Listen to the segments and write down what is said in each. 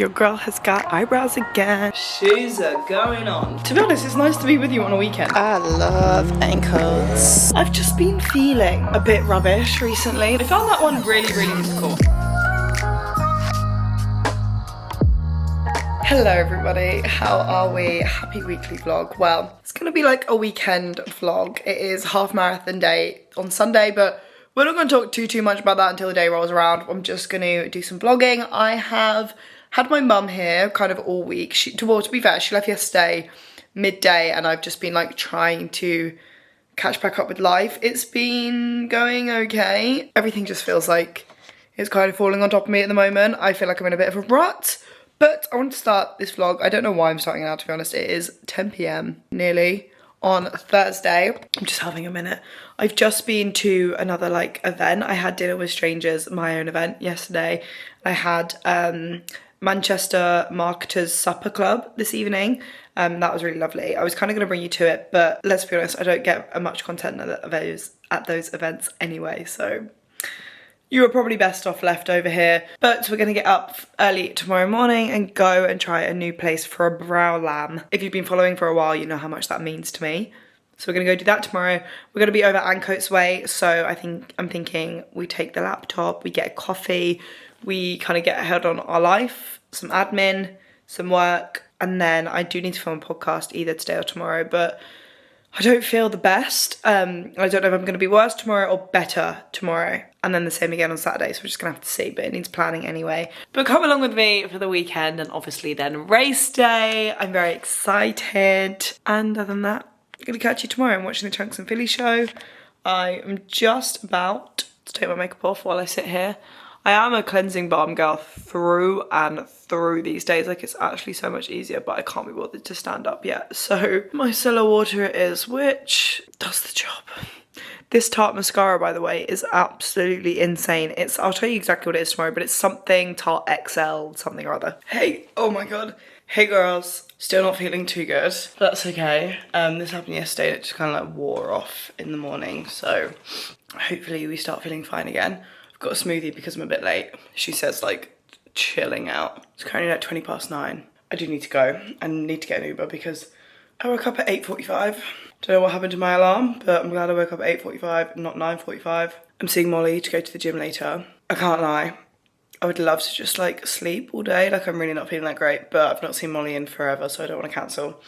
Your girl has got eyebrows again. She's going on. To be honest, it's nice to be with you on a weekend. I love ankles. I've just been feeling a bit rubbish recently. I found that one really, really musical. Hello everybody, how are we? Happy weekly vlog. Well, it's gonna be like a weekend vlog. It is half marathon day on Sunday, but we're not gonna talk too much about that until the day rolls around. I'm just gonna do some vlogging. I have had my mum here kind of all week. To be fair, she left yesterday midday and I've just been like trying to catch back up with life. It's been going okay. Everything just feels like it's kind of falling on top of me at the moment. I feel like I'm in a bit of a rut. But I want to start this vlog. I don't know why I'm starting now, to be honest. It is 10 PM nearly on Thursday. I'm just having a minute. I've just been to another like event. I had dinner with strangers, my own event yesterday. I had Manchester Marketers Supper Club this evening. That was really lovely. I was kind of going to bring you to it, but let's be honest, I don't get much content at those events anyway, so you were probably best off left over here. But we're gonna get up early tomorrow morning and go and try a new place for a brow lamb. If you've been following for a while, you know how much that means to me. So we're gonna go do that tomorrow. We're gonna be over Ancoats Way, so I'm thinking we take the laptop, we get a coffee, we kind of get ahead on our life, some admin, some work, and then I do need to film a podcast either today or tomorrow, but I don't feel the best. I don't know if I'm going to be worse tomorrow or better tomorrow. And then the same again on Saturday, so we're just going to have to see, but it needs planning anyway. But come along with me for the weekend and obviously then race day. I'm very excited. And other than that, I'm going to catch you tomorrow. I'm watching the Chunks and Philly show. I am just about to take my makeup off while I sit here. I am a cleansing balm girl through and through these days. Like, it's actually so much easier, but I can't be bothered to stand up yet. So my micellar water it is, which does the job. This Tarte mascara, by the way, is absolutely insane. I'll tell you exactly what it is tomorrow, but it's something Tarte XL something or other. Hey, oh my God. Hey girls, still not feeling too good. That's okay. This happened yesterday and it just kind of like wore off in the morning. So hopefully we start feeling fine again. Got a smoothie because I'm a bit late. She says like chilling out. It's currently like 9:20. I do need to go and need to get an Uber because I woke up at 8:45. Don't know what happened to my alarm, but I'm glad I woke up at 8:45, not 9:45. I'm seeing Molly to go to the gym later. I can't lie. I would love to just like sleep all day. Like, I'm really not feeling that great, but I've not seen Molly in forever, so I don't want to cancel.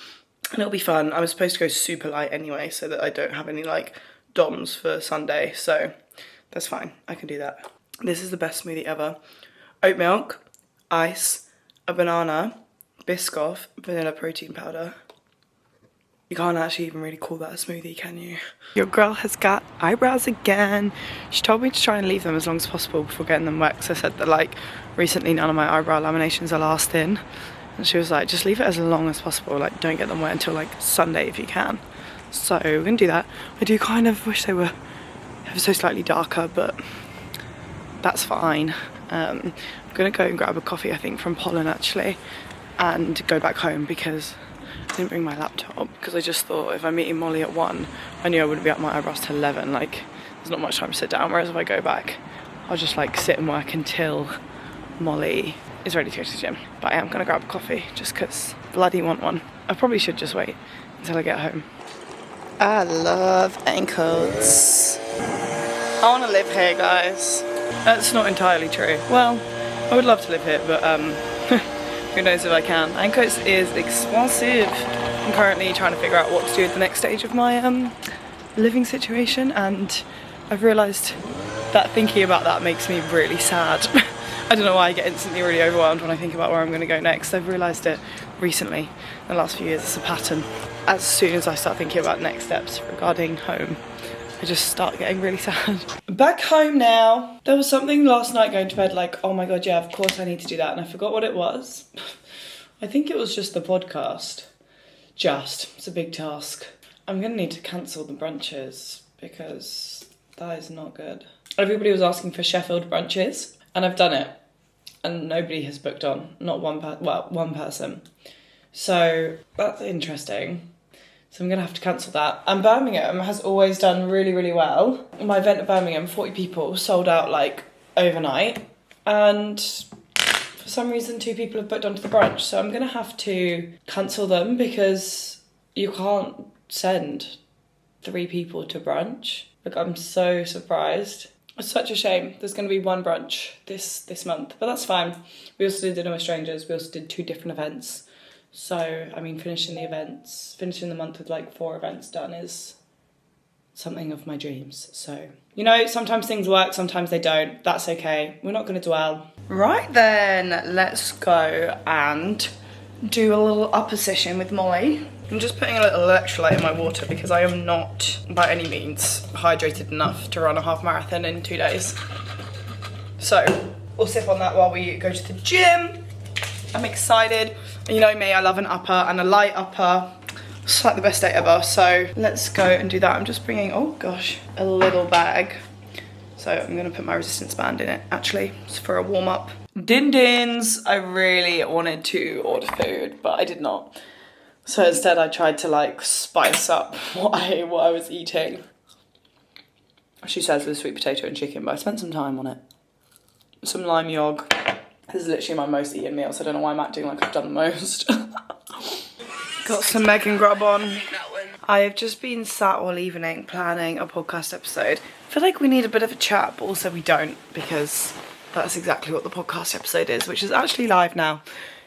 And it'll be fun. I was supposed to go super light anyway, so that I don't have any like DOMs for Sunday, so that's fine, I can do that. This is the best smoothie ever. Oat milk, ice, a banana, Biscoff, vanilla protein powder. You can't actually even really call that a smoothie, can you? Your girl has got eyebrows again. She told me to try and leave them as long as possible before getting them waxed. I said that like recently none of my eyebrow laminations are lasting. And she was like, just leave it as long as possible. Like, don't get them wet until like Sunday if you can. So we're gonna do that. I do kind of wish they were ever so slightly darker, but that's fine. I'm gonna go and grab a coffee, I think, from Pollen actually, and go back home because I didn't bring my laptop because I just thought if I'm meeting Molly at 1, I knew I wouldn't be up my eyebrows till 11. Like, there's not much time to sit down, whereas if I go back, I'll just like sit and work until Molly is ready to go to the gym. But I am gonna grab a coffee just because bloody want one. I probably should just wait until I get home. I love ankles. I want to live here, guys. That's not entirely true. Well, I would love to live here, but who knows if I can. Ancoats is expensive. I'm currently trying to figure out what to do at the next stage of my living situation, and I've realised that thinking about that makes me really sad. I don't know why I get instantly really overwhelmed when I think about where I'm going to go next. I've realised it recently, in the last few years, it's a pattern. As soon as I start thinking about next steps regarding home, I just start getting really sad. Back home now. There was something last night going to bed like, oh my God, yeah, of course I need to do that. And I forgot what it was. I think it was just the podcast. It's a big task. I'm going to need to cancel the brunches because that is not good. Everybody was asking for Sheffield brunches and I've done it. And nobody has booked on. Not one person. So that's interesting. So I'm going to have to cancel that. And Birmingham has always done really, really well. My event at Birmingham, 40 people, sold out like overnight. And for some reason 2 people have booked onto the brunch, so I'm gonna have to cancel them because you can't send 3 people to brunch. Like, I'm so surprised. It's such a shame. There's going to be 1 brunch this month, but that's fine. We also did Dinner with Strangers. We also did 2 different events. So, I mean, finishing the month with like 4 events done is something of my dreams. So, you know, sometimes things work, sometimes they don't. That's okay. We're not going to dwell. Right then, let's go and do a little upper session with Molly. I'm just putting a little electrolyte in my water because I am not by any means hydrated enough to run a half marathon in 2 days. So we'll sip on that while we go to the gym. I'm excited. You know me, I love an upper and a light upper. It's like the best day ever. So let's go and do that. I'm just bringing, oh gosh, a little bag. So I'm gonna put my resistance band in it actually, it's for a warm up. Din Dins, I really wanted to order food, but I did not. So instead I tried to like spice up what I was eating. She says with sweet potato and chicken, but I spent some time on it. Some lime yog. This is literally my most eaten meal, so I don't know why I'm acting like I've done the most. Got some Megan grub on. I have just been sat all evening planning a podcast episode. I feel like we need a bit of a chat, but also we don't, because that's exactly what the podcast episode is, which is actually live now,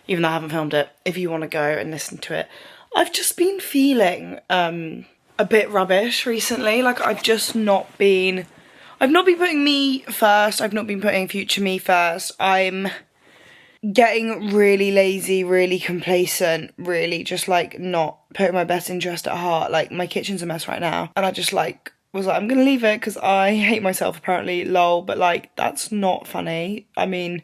even though I haven't filmed it, if you want to go and listen to it. I've just been feeling a bit rubbish recently. Like, I've not been putting me first. I've not been putting future me first. I'm getting really lazy, really complacent, really just like not putting my best interest at heart. Like, my kitchen's a mess right now, and I just like was like, I'm gonna leave it because I hate myself apparently, lol. But like, that's not funny. I mean,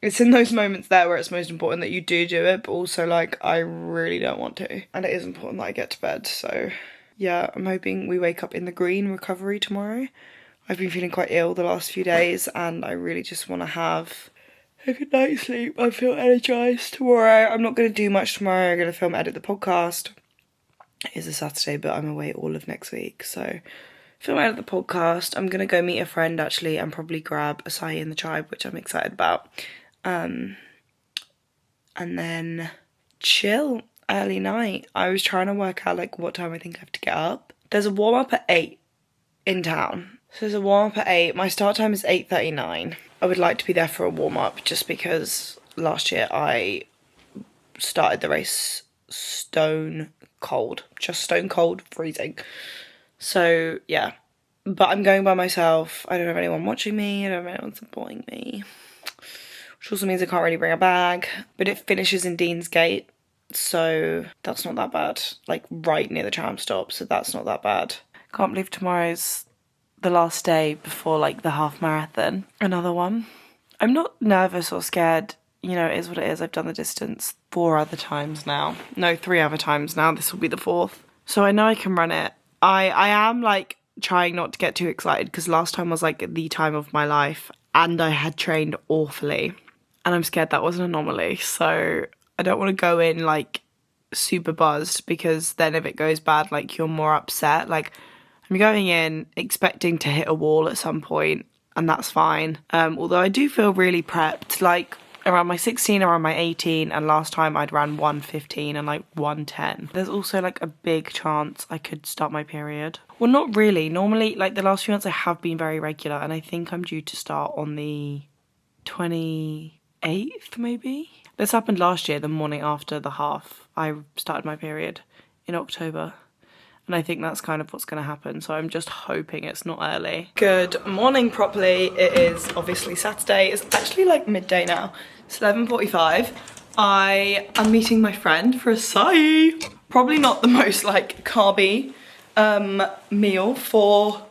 it's in those moments there where it's most important that you do it, but also like, I really don't want to, and it is important that I get to bed. So yeah, I'm hoping we wake up in the green recovery tomorrow. I've been feeling quite ill the last few days, and I really just want to have a good night's sleep. I feel energised tomorrow. I'm not going to do much tomorrow. I'm going to film, edit the podcast. It is a Saturday, but I'm away all of next week, so film, edit the podcast. I'm going to go meet a friend actually and probably grab acai in the tribe, which I'm excited about. And then chill, early night. I was trying to work out like what time I think I have to get up. There's a warm up at 8 in town. So there's a warm up at 8. My start time is 8:39. I would like to be there for a warm up just because last year I started the race stone cold freezing. So yeah, but I'm going by myself. I don't have anyone watching me. I don't have anyone supporting me, which also means I can't really bring a bag. But it finishes in Deansgate, so that's not that bad. Like right near the tram stop, so that's not that bad. Can't believe tomorrow's the last day before like the half marathon. Another one. I'm not nervous or scared. You know, it is what it is. I've done the distance 4 other times now. No, 3 other times now. This will be the 4th. So I know I can run it. I am like trying not to get too excited because last time was like the time of my life and I had trained awfully. And I'm scared that was an anomaly. So I don't want to go in like super buzzed because then if it goes bad, like you're more upset. Like, I'm going in expecting to hit a wall at some point, and that's fine. Although I do feel really prepped, like around my 16, around my 18, and last time I'd ran 1:15 and like 1:10. There's also like a big chance I could start my period. Well, not really. Normally, like the last few months I have been very regular, and I think I'm due to start on the 28th maybe. This happened last year, the morning after the half. I started my period in October. And I think that's kind of what's going to happen. So I'm just hoping it's not early. Good morning properly. It is obviously Saturday. It's actually like midday now. It's 11:45. I am meeting my friend for acai. Probably not the most like carby meal for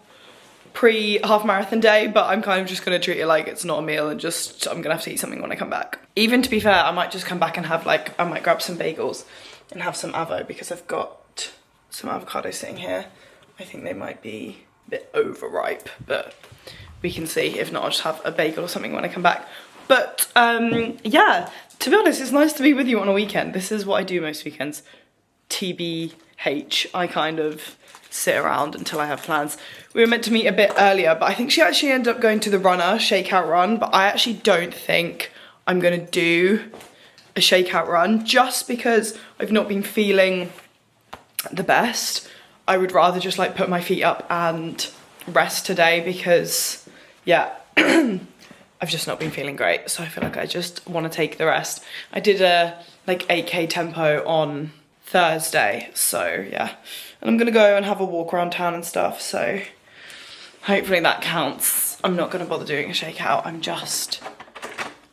pre-half marathon day, but I'm kind of just going to treat it like it's not a meal and just I'm going to have to eat something when I come back. Even to be fair, I might just come back and have like, I might grab some bagels and have some avo because I've got some avocado sitting here. I think they might be a bit overripe, but we can see. If not, I'll just have a bagel or something when I come back. But yeah, to be honest, it's nice to be with you on a weekend. This is what I do most weekends. TBH, I kind of sit around until I have plans. We were meant to meet a bit earlier, but I think she actually ended up going to the runner, Shakeout Run, but I actually don't think I'm gonna do a shakeout run just because I've not been feeling the best. I would rather just like put my feet up and rest today because yeah, I've just not been feeling great. So I feel like I just want to take the rest. I did a like 8K tempo on Thursday, so yeah. And I'm gonna go and have a walk around town and stuff, so hopefully that counts. I'm not gonna bother doing a shakeout.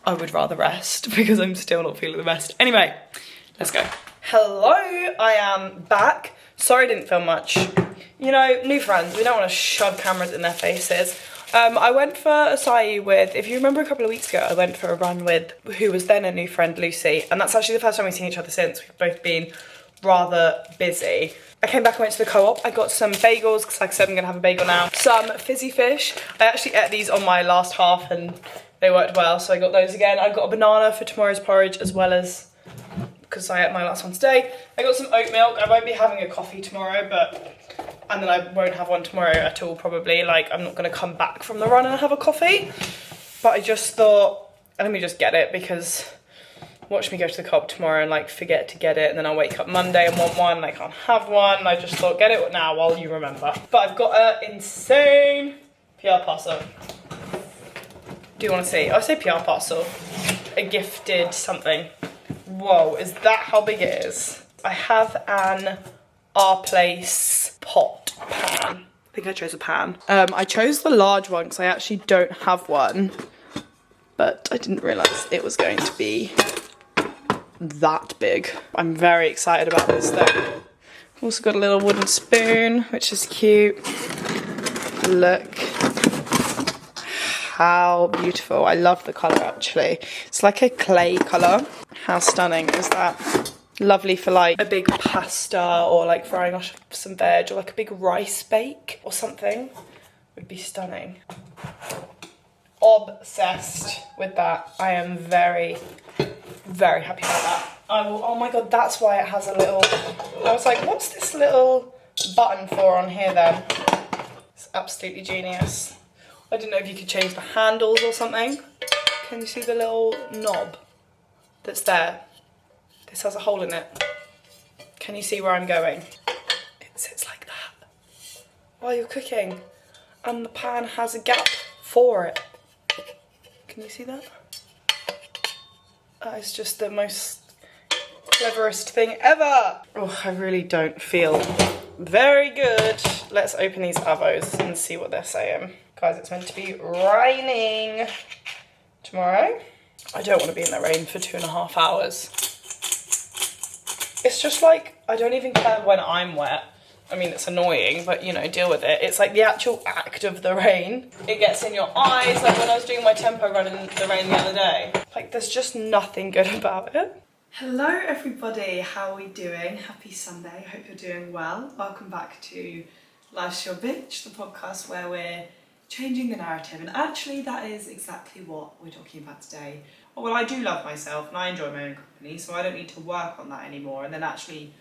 I would rather rest because I'm still not feeling the best. Anyway, let's go. Hello, I am back. Sorry I didn't film much. You know, new friends, we don't want to shove cameras in their faces. I went for acai with, if you remember a couple of weeks ago, I went for a run with who was then a new friend, Lucy, and that's actually the first time we've seen each other since. We've both been rather busy. I came back and went to the co-op. I got some bagels, because like I said, I'm gonna have a bagel now. Some fizzy fish. I actually ate these on my last half and they worked well, so I got those again. I got a banana for tomorrow's porridge as well as, because I ate my last one today. I got some oat milk. I won't be having a coffee tomorrow, and then I won't have one tomorrow at all probably. Like, I'm not gonna come back from the run and have a coffee. But I just thought, let me just get it, because watch me go to the co-op tomorrow and like forget to get it, and then I'll wake up Monday and want one and I can't have one. I just thought, get it now while you remember. But I've got an insane PR parcel. Do you want to see? I say PR parcel. A gifted something. Whoa, is that how big it is? I have an Our Place pot pan. I think I chose a pan. I chose the large one because I actually don't have one, but I didn't realise it was going to be that big. I'm very excited about this though. Also got a little wooden spoon, which is cute. Look how beautiful. I love the colour actually. It's like a clay colour. How stunning is that? Lovely for like a big pasta or like frying off some veg, or like a big rice bake or something. Would be stunning. Obsessed with that. I am very, very happy about that. Oh my god, that's why it has a little, I was like, what's this little button for on here then? It's absolutely genius. I didn't know if you could change the handles or something. Can you see the little knob that's there? This has a hole in it. Can you see where I'm going? It sits like that while you're cooking, and the pan has a gap for it. Can you see that? That is just the most cleverest thing ever. Oh, I really don't feel very good. Let's open these avos and see what they're saying. Guys, it's meant to be raining tomorrow. I don't want to be in the rain for 2.5 hours. It's just like, I don't even care when I'm wet. I mean, it's annoying, but you know, deal with it. It's like the actual act of the rain. It gets in your eyes, like when I was doing my tempo run in the rain the other day. Like, there's just nothing good about it. Hello everybody, how are we doing? Happy Sunday, hope you're doing well. Welcome back to Life's Your Bitch, the podcast where we're changing the narrative, and actually that is exactly what we're talking about today. Well, I do love myself and I enjoy my own company, so I don't need to work on that anymore. And then actually,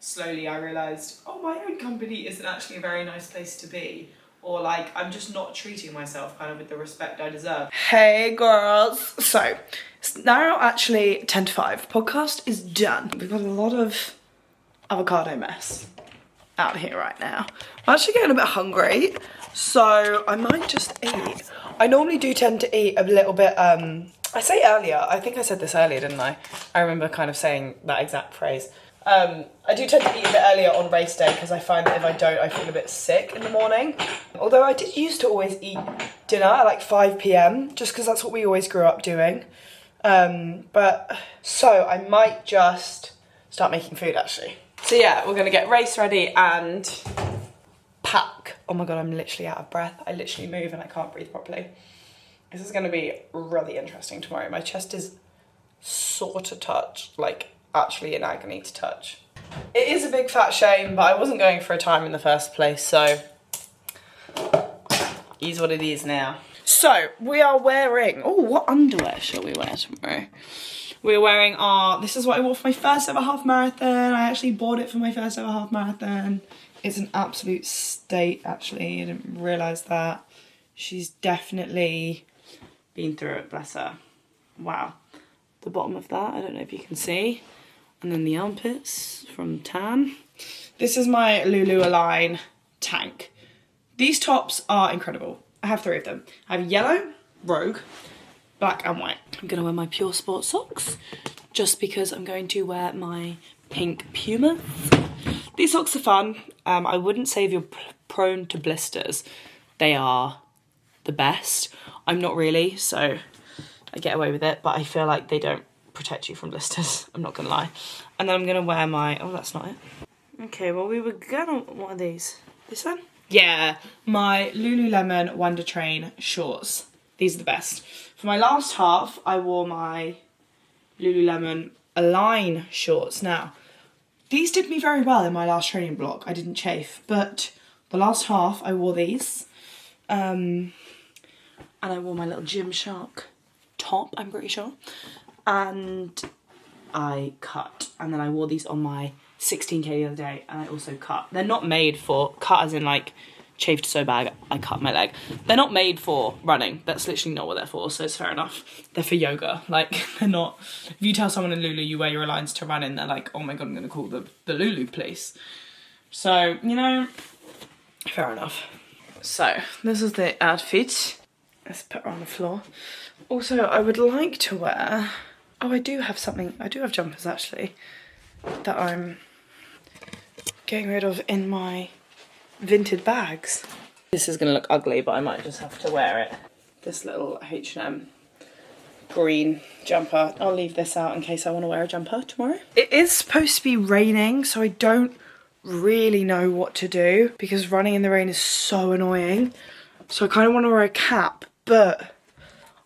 slowly I realised, oh, my own company isn't actually a very nice place to be. Or like, I'm just not treating myself kind of with the respect I deserve. Hey girls! So, it's now actually 10 to 5. Podcast is done. We've got a lot of avocado mess out here right now. I'm actually getting a bit hungry, so I might just eat. I normally do tend to eat a little bit, I say earlier, I think I said this earlier, didn't I? I remember kind of saying that exact phrase. I do tend to eat a bit earlier on race day because I find that if I don't, I feel a bit sick in the morning. Although I did used to always eat dinner at like 5 PM, just because that's what we always grew up doing. So I might just start making food actually. So yeah, we're gonna get race ready and pack. Oh my god, I'm literally out of breath. I literally move and I can't breathe properly. This is gonna be really interesting tomorrow. My chest is sore to touch, like actually in agony to touch. It is a big fat shame, but I wasn't going for a time in the first place, so is what it is now. So we are wearing, oh, what underwear shall we wear tomorrow? We're wearing this is what I wore for my first ever half marathon. I actually bought it for my first ever half marathon. It's an absolute state actually, I didn't realise that. She's definitely been through it, bless her. Wow. the bottom of that. I don't know if you can see. And then the armpits from tan. This is my Lulu Align tank. These tops are incredible. I have 3 of them. I have yellow, Rogue, black and white. I'm gonna wear my Pure Sport socks just because I'm going to wear my pink Pumas. These socks are fun. I wouldn't say if you're prone to blisters, they are the best. I'm not really, so I get away with it, but I feel like they don't protect you from blisters. I'm not gonna lie. And then I'm gonna wear my, oh, that's not it. Okay, well, we were gonna, what are these? This one? Yeah, my Lululemon Wonder Train shorts. These are the best. For my last half, I wore my Lululemon Align shorts. Now, these did me very well in my last training block. I didn't chafe, but the last half, I wore these. And I wore my little Gymshark top, I'm pretty sure. And I cut. And then I wore these on my 16K the other day, and I also cut. They're not made for, cut as in like, chafed so bad I cut my leg. They're not made for running. That's literally not what they're for, so it's fair enough. They're for yoga. Like, they're not, if you tell someone in Lulu you wear your Aligns to run in, they're like, oh my god, I'm gonna call the Lulu police. So, you know, fair enough. So, this is the outfit. Let's put her on the floor. Also, I would like to wear, oh, I do have jumpers actually, that I'm getting rid of in my vintage bags. This is gonna look ugly, but I might just have to wear it. This little H&M green jumper. I'll leave this out in case I want to wear a jumper tomorrow. It is supposed to be raining, so I don't really know what to do because running in the rain is so annoying. So I kind of want to wear a cap, but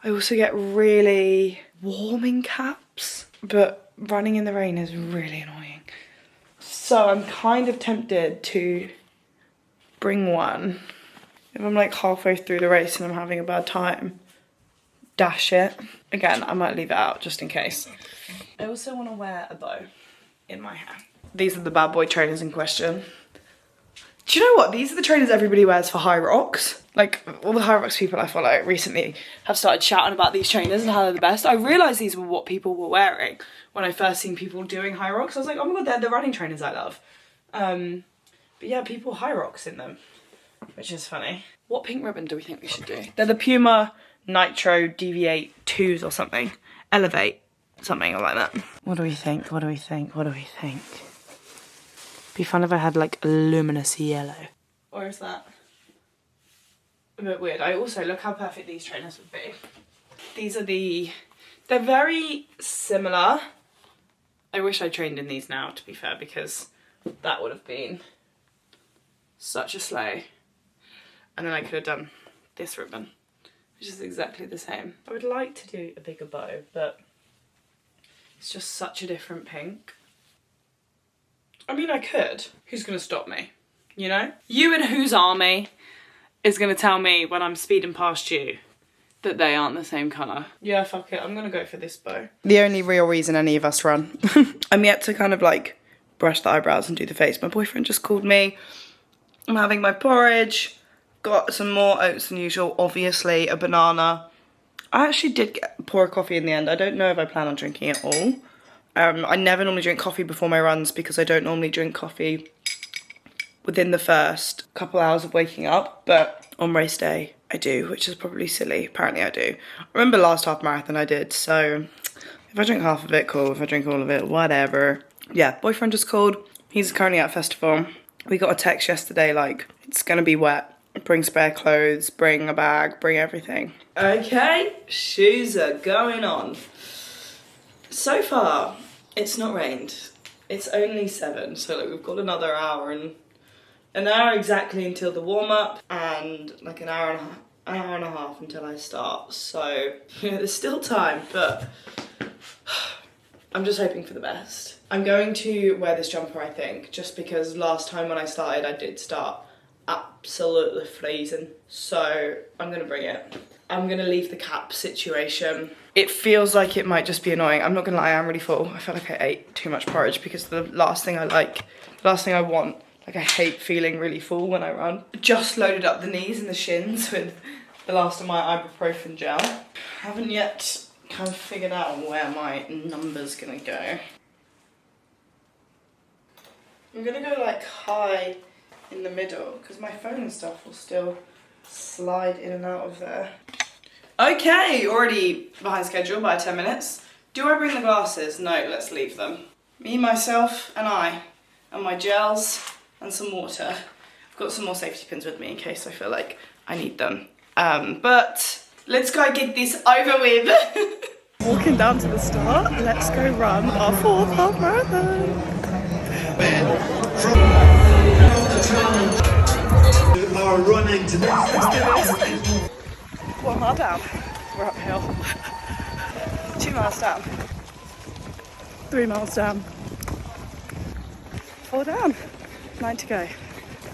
I also get really warming caps, but running in the rain is really annoying. So I'm kind of tempted to bring one. If I'm like halfway through the race and I'm having a bad time, dash it. Again, I might leave it out just in case. I also want to wear a bow in my hair. These are the bad boy trainers in question. Do you know what? These are the trainers everybody wears for High Rocks. Like, all the High Rocks people I follow recently have started shouting about these trainers and how they're the best. I realised these were what people were wearing when I first seen people doing High Rocks. I was like, oh my god, they're the running trainers I love. But yeah, people High Rocks in them, which is funny. What pink ribbon do we think we should do? They're the Puma Nitro Deviate 2s or something. Elevate, something like that. What do we think? What do we think? What do we think? Be fun if I had like a luminous yellow. Or is that a bit weird? I also, look how perfect these trainers would be. These are they're very similar. I wish I trained in these now, to be fair, because that would have been such a slay. And then I could have done this ribbon, which is exactly the same. I would like to do a bigger bow, but it's just such a different pink. I mean, I could. Who's gonna stop me? You know? You in whose army is gonna tell me when I'm speeding past you that they aren't the same colour? Yeah, fuck it. I'm gonna go for this bow. The only real reason any of us run. I'm yet to kind of like brush the eyebrows and do the face. My boyfriend just called me. I'm having my porridge. Got some more oats than usual. Obviously, a banana. I actually did pour a coffee in the end. I don't know if I plan on drinking it all. I never normally drink coffee before my runs because I don't normally drink coffee within the first couple hours of waking up, but on race day I do, which is probably silly. Apparently I do. I remember last half marathon I did, so if I drink half of it, cool. If I drink all of it, whatever. Yeah, boyfriend just called. He's currently at festival. We got a text yesterday like, it's gonna be wet. Bring spare clothes, bring a bag, bring everything. Okay, shoes are going on. So far, it's not rained. It's only 7, so like, we've got another hour and an hour exactly until the warm-up and like an hour and a half until I start. So yeah, there's still time, but I'm just hoping for the best. I'm going to wear this jumper, I think, just because last time when I started, I did start absolutely freezing. So I'm gonna bring it. I'm gonna leave the cap situation. It feels like it might just be annoying. I'm not gonna lie, I'm really full. I feel like I ate too much porridge because the last thing I want, like I hate feeling really full when I run. Just loaded up the knees and the shins with the last of my ibuprofen gel. Haven't yet kind of figured out where my number's gonna go. I'm gonna go like high in the middle because my phone and stuff will still slide in and out of there. Okay, already behind schedule by 10 minutes. Do I bring the glasses? No, let's leave them. Me, myself, and I, and my gels and some water. I've got some more safety pins with me in case I feel like I need them. But let's go get this over with. Walking down to the start, let's go run our 4th half marathon. Are running to Let's do this. 1 mile down, we're uphill. 2 miles down. 3 miles down. 4 down. 9 to go.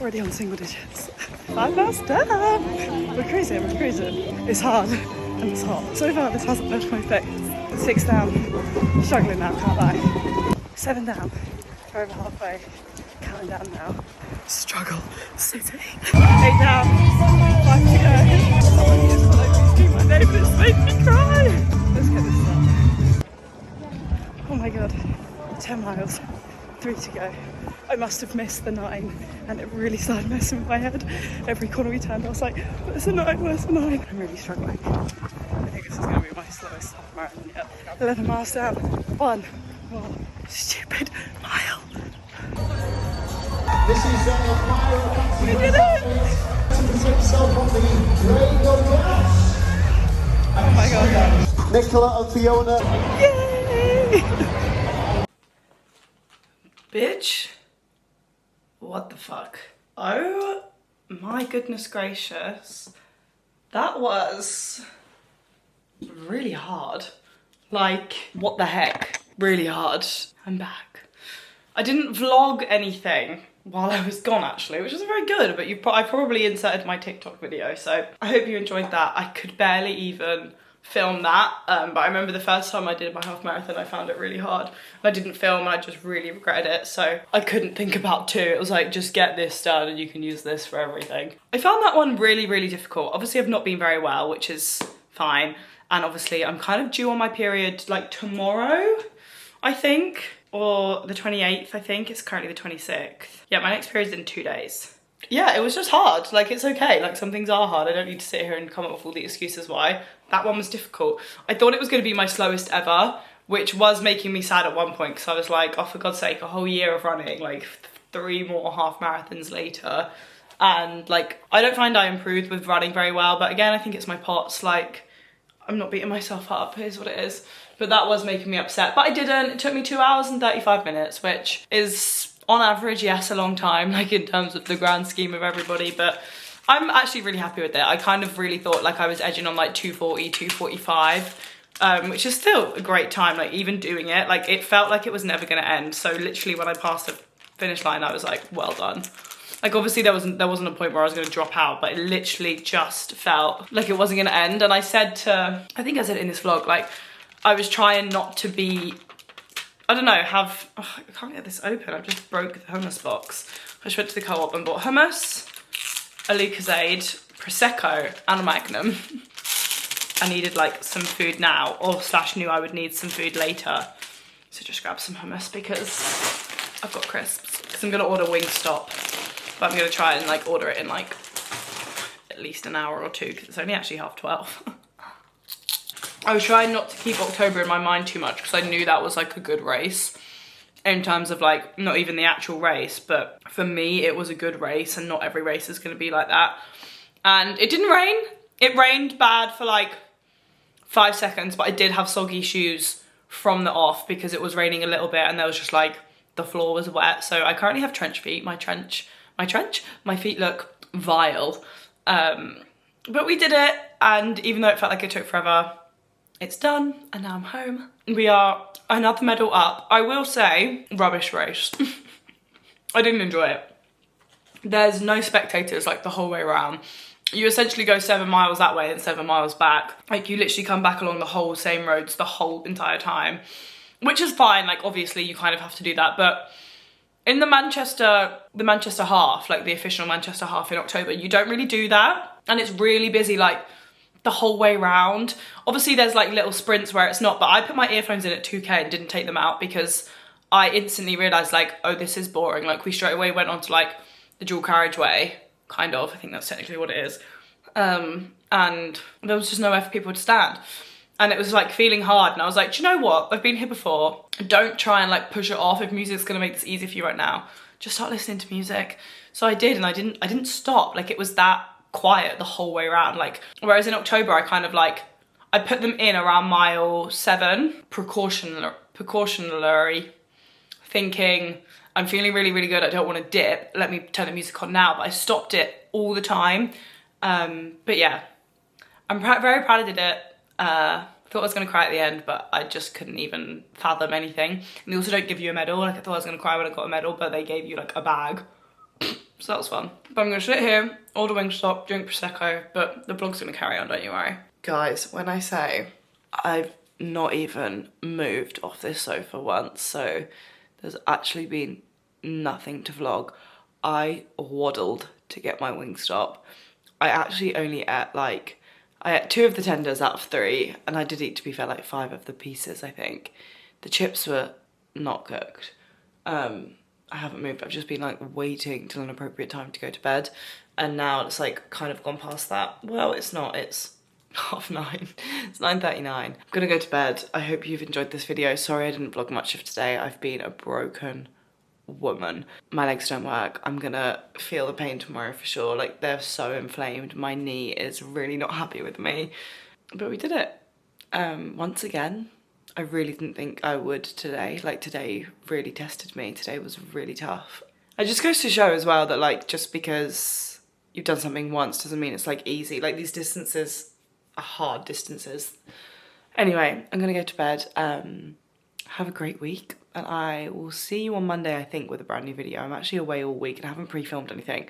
Already on single digits. 5 miles down. We're cruising, we're cruising. It's hard and it's hot. So far this hasn't left my face. 6 down. Struggling now, can't lie. 7 down. We're over halfway. Counting down now. Struggle city. 8 down. 5 to go. Somebody is calling my name and it's making me cry. Let's get this done. Oh my god. 10 miles. 3 to go. I must have missed the 9 and it really started messing with my head. Every corner we turned I was like, where's the 9, where's the 9? I'm really struggling. I think this is going to be my slowest half marathon yet. 11 miles down. 1 more stupid mile. This is Myra. We did it! Himself on the Drago Glass. Oh my god. Nicola and Fiona. Yay! Bitch. What the fuck? Oh my goodness gracious. That was really hard. Like, what the heck? Really hard. I'm back. I didn't vlog anything while I was gone actually, which was very good, but I probably inserted my TikTok video, so I hope you enjoyed that. I could barely even film that, but I remember the first time I did my half marathon I found it really hard. I didn't film and I just really regretted it, so I couldn't think about 2. It was like, just get this done and you can use this for everything. I found that one really, really difficult. Obviously I've not been very well, which is fine, and obviously I'm kind of due on my period like tomorrow, I think, or the 28th, I think. It's currently the 26th. Yeah, my next period's in 2 days. Yeah, it was just hard. Like, it's okay. Like, some things are hard. I don't need to sit here and come up with all the excuses why. That one was difficult. I thought it was going to be my slowest ever, which was making me sad at one point because I was like, oh, for God's sake, a whole year of running, like 3 more half marathons later. And like, I don't find I improved with running very well, but again, I think it's my POTS. Like, I'm not beating myself up, here's what it is. But that was making me upset. But I didn't. It took me 2 hours and 35 minutes, which is on average, yes, a long time, like in terms of the grand scheme of everybody, but I'm actually really happy with it. I kind of really thought like I was edging on like 240, 245, which is still a great time. Like even doing it, like it felt like it was never gonna end. So literally when I passed the finish line, I was like, well done. Like obviously there wasn't a point where I was gonna drop out, but it literally just felt like it wasn't gonna end. And I said to, I think I said in this vlog, like I was trying not to be, I don't know, I can't get this open. I just broke the hummus box. I just went to the co-op and bought hummus, a Lucozade, Prosecco, and a Magnum. I needed like some food now, or slash knew I would need some food later. So just grab some hummus because I've got crisps. Because I'm gonna order Wingstop, but I'm gonna try and like order it in like at least an hour or 2 because it's only actually 12:30. I was trying not to keep October in my mind too much because I knew that was like a good race in terms of like, not even the actual race, but for me it was a good race and not every race is going to be like that. And it didn't rain. It rained bad for like 5 seconds, but I did have soggy shoes from the off because it was raining a little bit and there was just like, the floor was wet. So I currently have trench feet. My feet look vile. But we did it, and even though it felt like it took forever, it's done, and now I'm home. We are another medal up. I will say, rubbish race. I didn't enjoy it. There's no spectators like the whole way around. You essentially go 7 miles that way and 7 miles back. Like you literally come back along the whole same roads the whole entire time, which is fine. Like obviously you kind of have to do that, but in the Manchester half, like the official Manchester half in October, you don't really do that. And it's really busy like the whole way round. Obviously there's like little sprints where it's not, but I put my earphones in at 2K and didn't take them out because I instantly realised like, oh, this is boring. Like we straight away went on to like the dual carriageway, kind of, I think that's technically what it is. And there was just nowhere for people to stand. And it was like feeling hard. And I was like, do you know what? I've been here before. Don't try and like push it off. If music's gonna make this easy for you right now, just start listening to music. So I did, and I didn't stop. Like it was that quiet the whole way around. Like, whereas in October, I kind of like, I put them in around mile 7, precautionary, thinking, I'm feeling really, really good. I don't want to dip. Let me turn the music on now. But I stopped it all the time. But yeah, I'm very proud I did it. Thought I was going to cry at the end, but I just couldn't even fathom anything. And they also don't give you a medal. Like I thought I was going to cry when I got a medal, but they gave you like a bag. So that was fun. But I'm going to sit here, order Wingstop, drink Prosecco, but the vlog's going to carry on, don't you worry. Guys, when I say I've not even moved off this sofa once, so there's actually been nothing to vlog. I waddled to get my Wingstop. I actually only ate like, I ate 2 of the tenders out of 3, and I did eat, to be fair, like 5 of the pieces, I think. The chips were not cooked. I haven't moved, I've just been like waiting till an appropriate time to go to bed, and now it's like kind of gone past that. Well, it's not, it's 9:30. It's 9:39. I'm gonna go to bed. I hope you've enjoyed this video. Sorry I didn't vlog much of today. I've been a broken woman. My legs don't work. I'm gonna feel the pain tomorrow for sure. Like they're so inflamed. My knee is really not happy with me, but we did it. Once again, I really didn't think I would today. Like today really tested me. Today was really tough. It just goes to show as well that like just because you've done something once doesn't mean it's like easy. Like these distances are hard distances. Anyway, I'm gonna go to bed. Have a great week, and I will see you on Monday, I think, with a brand new video. I'm actually away all week and I haven't pre-filmed anything,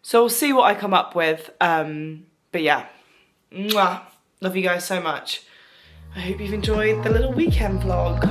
so we'll see what I come up with. But yeah, mwah. Love you guys so much. I hope you've enjoyed the little weekend vlog.